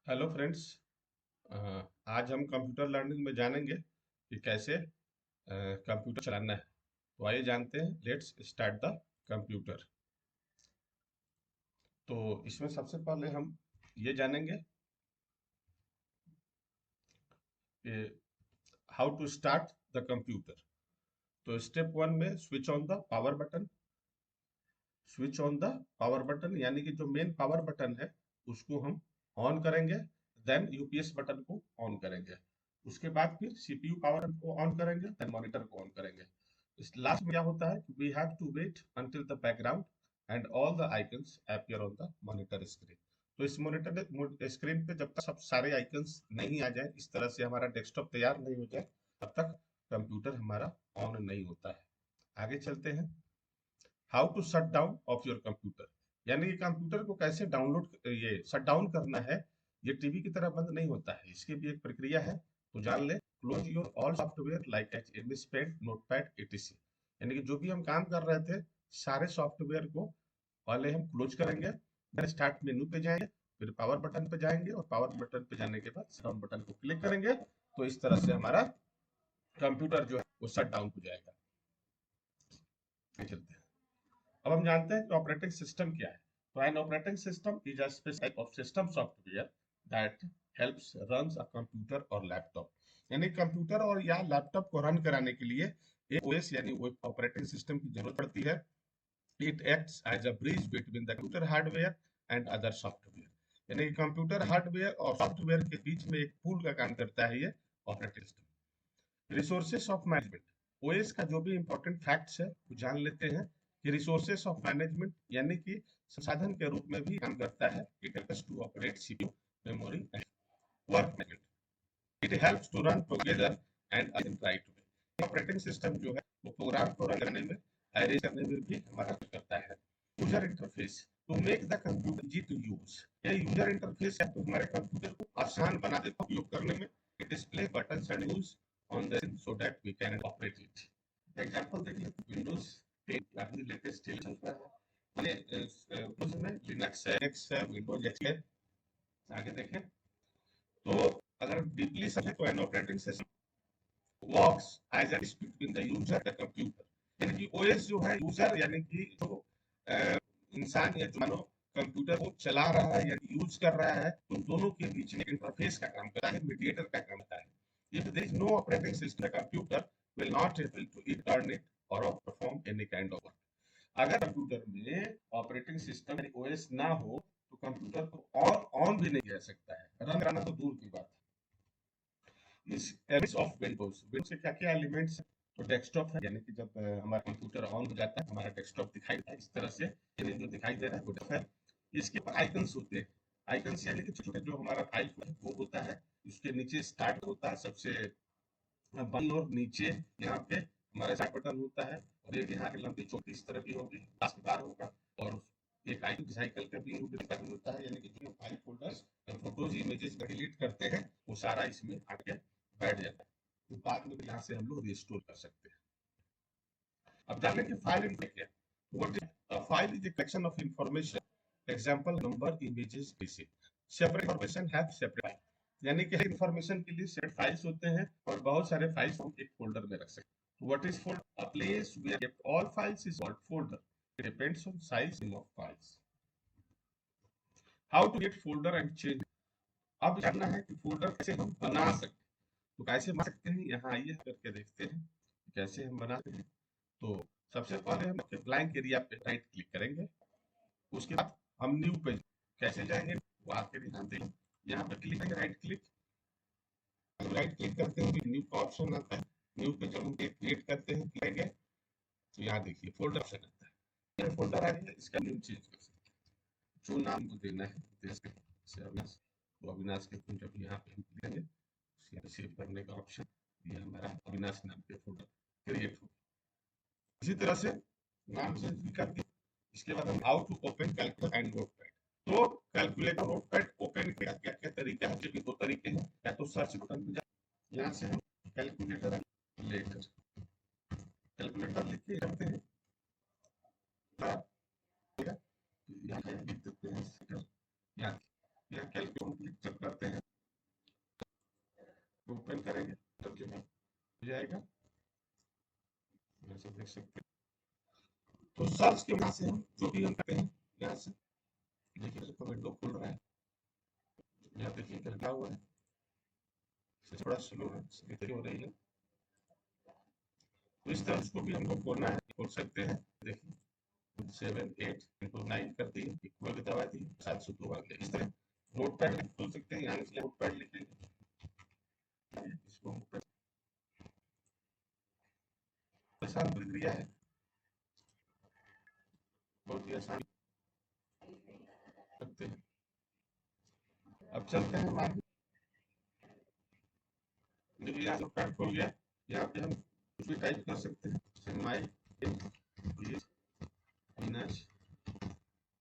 Hello friends. आज हम computer learning में जानेंगे कि कैसे कंप्यूटर चलाना है। तो आइए जानते हैं। Let's start the computer. तो इसमें सबसे पहले हम ये जानेंगे कि how to start the computer. तो स्टेप वन में switch on the power button. Switch on the power button यानी कि जो मेन पावर बटन है उसको हम ऑन करेंगे। देन यूपीएस बटन को ऑन करेंगे। उसके बाद फिर सीपीयू पावर को ऑन करेंगे, देन मॉनिटर को ऑन करेंगे। इस लास्ट में क्या होता है, we have to wait until the background and all the icons appear on the monitor screen. तो इस मॉनिटर स्क्रीन पे जब तक सब सारे आइकन्स नहीं आ जाए, इस तरह से हमारा डेस्कटॉप तैयार नहीं हो जाए, तब तक कंप्यूटर हमारा ऑन नहीं होता है। आगे चलते हैं। How to shut down of your computer, यानी कि कंप्यूटर को कैसे डाउनलोड ये शट डाउन करना है। ये टीवी की तरह बंद नहीं होता है, इसकी भी एक प्रक्रिया है। तो जान ले। Close your all software like MS paint, notepad, ETC. यानी कि जो भी हम काम कर रहे थे, सारे सॉफ्टवेयर को पहले हम क्लोज करेंगे। फिर स्टार्ट मेनू पे जाएंगे, फिर पावर बटन पे जाएंगे और पावर बटन पे जाने के बाद शट बटन को क्लिक करेंगे। तो इस तरह से हमारा कंप्यूटर जो है वो शट डाउन हो जाएगा। चलते हैं। अब हम जानते हैं कि ऑपरेटिंग सिस्टम क्या है। तो an operating system is a special type of system software that helps run a computer और लैपटॉप। यानी कंप्यूटर और या लैपटॉप को रन कराने के लिए एक ओएस यानी ऑपरेटिंग सिस्टम की जरूरत पड़ती है। It acts as a bridge between the computer hardware and other software. यानी कि कंप्यूटर हार्डवेयर और सॉफ्टवेयर के बीच में एक पुल का काम करता है ये operating system. Resources of management. OS का जो भी इंपॉर्टेंट फैक्ट्स है वो जान लेते हैं कि रिसोर्सेस ऑफ मैनेजमेंट यानी कि संसाधन के रूप में भी काम करता है। It helps to operate CPU, memory and work management. It helps to run together and in right way. Operating system जो है वो प्रोग्राम को रन करने में, अरेंज करने में भी हमारा मदद करता है। User interface to make the computer easy to use. ये यूजर इंटरफेस है तो हमारे कंप्यूटर को आसान बना देता है उपयोग करने में। It display buttons and use on the so that we can operate it. Example देखिए, विंडोज 10 अभी लेटेस्ट चल रहा है। मैंने उसमें लिनक्स है, एक्स है, विंडोज एक्स है। आगे देखें तो अगर डीपली समझे तो an operating system works as a dispute between the user and computer. यानी कि ओएस जो है यूजर यानी कि जो इंसान या जो मानो कंप्यूटर को चला रहा है या यूज कर रहा है, उन दोनों के बीच में इंटरफेस का काम करता है, मीडिएटर का काम करता है। If there is no operating system, the computer will not able to turn it or perform any kind of work. अगर कंप्यूटर में ऑपरेटिंग सिस्टम ओएस ना हो तो कंप्यूटर को ऑन भी नहीं रह सकता है, रन कराना तो दूर की बात है। इस एलिमेंट्स ऑफ विंडोज, विंडोज के क्या क्या एलिमेंट्स है। तो डेस्कटॉप है, यानी कि जब हमारा कंप्यूटर ऑन हो जाता है हमारा डेस्कटॉप दिखाई देता है इस तरह से। यानी जो दिखाई दे रहा है वो डेस्कटॉप है। इसके ऊपर आइकन्स होते हैं। आइकन्स यानी कि छोटे जो हमारा फाइल है वो होता है। उसके नीचे स्टार्ट होता है सबसे बाईं ओर नीचे, यहाँ पे हमारा स्टार्ट बटन होता है। और एक यहाँ की लंबी चौड़ी इस तरह की होगी, बार होगा। और एक आइकन साइकिल का भी बटन होता है, यानी कि जो file folders, photos, images delete करते हैं वो सारा इसमें आके बैठ जाता है। तो बाद में यहाँ से हम लोग रिस्टोर कर सकते हैं। अब जाने की फाइल क्या है। What is a file? Is a collection of information, example number, images, digit. Separate information have separate file. यानी कि इंफॉर्मेशन के लिए सेपरेट फाइल्स होते हैं और बहुत सारे फाइल्स हम एक फोल्डर में रख सकते हैं। What is folder? A place where kept all files is called folder. It depends on size of files. How to get folder and change? अब जानना है कि फोल्डर कैसे हम बना सकते हैं। तो कैसे बना सकते हैं, यहाँ आइए करके देखते हैं कैसे हम बनाते हैं। तो सबसे पहले हम ब्लैंक एरिया पे राइट क्लिक करेंगे। उसके बाद हम न्यू पे कैसे जाएंगे वो आपके ध्यान दें। यहाँ पे क्लिक करेंगे, राइट क्लिक करते हैं न्यू का ऑप्शन आता है। न्यू पे जब हम क्रिएट करते हैं करेंगे तो यहाँ देखिए फोल्डर ऑप्शन आता है। ये फोल्डर आ गया, इसका नेम चेंज कर सकते हैं। जो नाम को देना है जैसे अविनाश, तो अविनाश के जब यहाँ पे हम देंगे सेव करने का ऑप्शन, ये हमारा अविनाश नाम के फोल्डर क्रिएट हो। इसी तरह से नाम चेंज करके इसके बाद हम how to open calculator and notepad. तो कैलकुलेटर नोटपैड ओपन के क्या क्या तरीका है, जो दो तरीके हैं। या तो सर्च बटन पे जाए, यहाँ से हम कैलकुलेटर लेकर कैलकुलेटर लिख के करते हैं। यहाँ लिख देते हैं यहाँ कैलकुलेटर जब करते जाएगा, ऐसे देख सकते हैं। तो सर्च के वजह से हम जो भी हम करते हैं यहाँ से देखिए तो विंडो खुल रहा है, यहाँ देखिए क्या हुआ है, थोड़ा स्लो है, हो रही है। तो इस तरह इसको भी हमको खोलना है, खोल सकते हैं। देखिए 7 8 इंटू 9 कर दिए, इक्वल दबा दिए, 702 आ गया। इस तरह नोट पैड खोल सकते हैं, यहाँ से नोट पैड लिखेंगे, इसको आसान प्रक्रिया है, बहुत ही आसान करते हैं। अब चलते हैं हमारे, देखिए यहाँ नोट पैड खोल गया, यहाँ पे हम कुछ भी टाइप कर सकते हैं, माई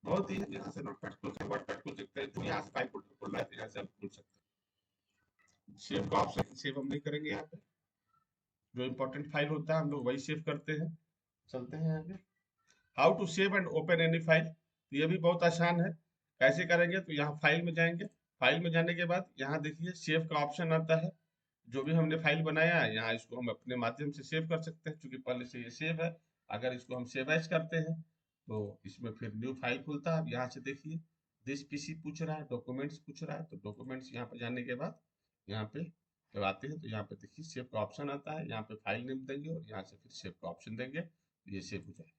बहुत ही यहाँ से नोटपैड खोल सकते हैं, वर्डपैड खोल सकते हैं, तो यहाँ से फाइल फोल्डर खोल रहा है तो यहाँ से आप खोल सकते हैं। सेव का ऑप्शन, सेव हम नहीं करेंगे, यहाँ पे जो इंपॉर्टेंट फाइल होता है हम लोग वही सेव करते हैं। चलते हैं आगे, how to save and open any file, तो ये भी बहुत आसान है। कैसे करेंगे, तो यहाँ फाइल में जाएंगे, फाइल में जाने के बाद यहाँ देखिए सेव का ऑप्शन आता है। जो भी हमने फाइल बनाया है यहाँ इसको हम अपने माध्यम से सेव कर सकते हैं, क्योंकि पहले से ये सेव है। अगर इसको हम सेव एज करते हैं तो इसमें फिर न्यू फाइल खुलता है। अब यहाँ से देखिए दिस पीसी पूछ रहा है, डॉक्यूमेंट्स पूछ रहा है, तो डॉक्यूमेंट्स यहाँ पे जाने के बाद यहाँ पे जब आते हैं तो यहाँ पे देखिए सेव का ऑप्शन आता है, यहाँ पे फाइल नेम देंगे और यहाँ से फिर सेव का ऑप्शन देंगे, तो ये सेव हो जाएगा।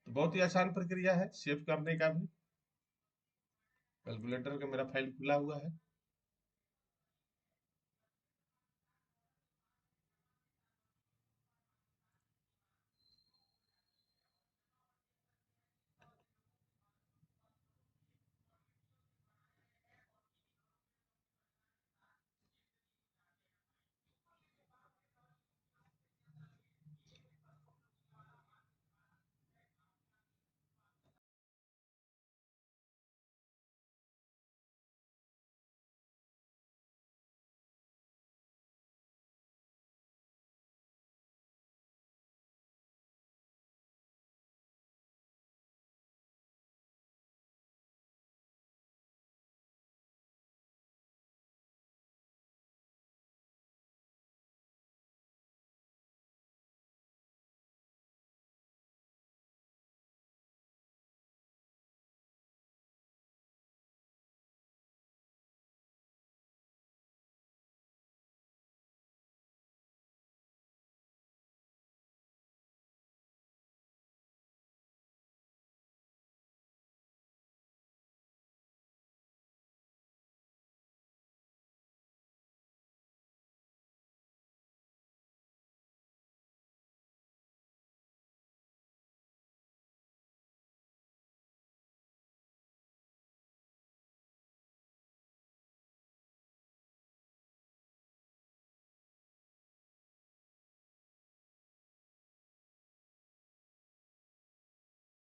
तो बहुत ही आसान प्रक्रिया है सेव करने का भी। कैलकुलेटर का मेरा फाइल खुला हुआ है,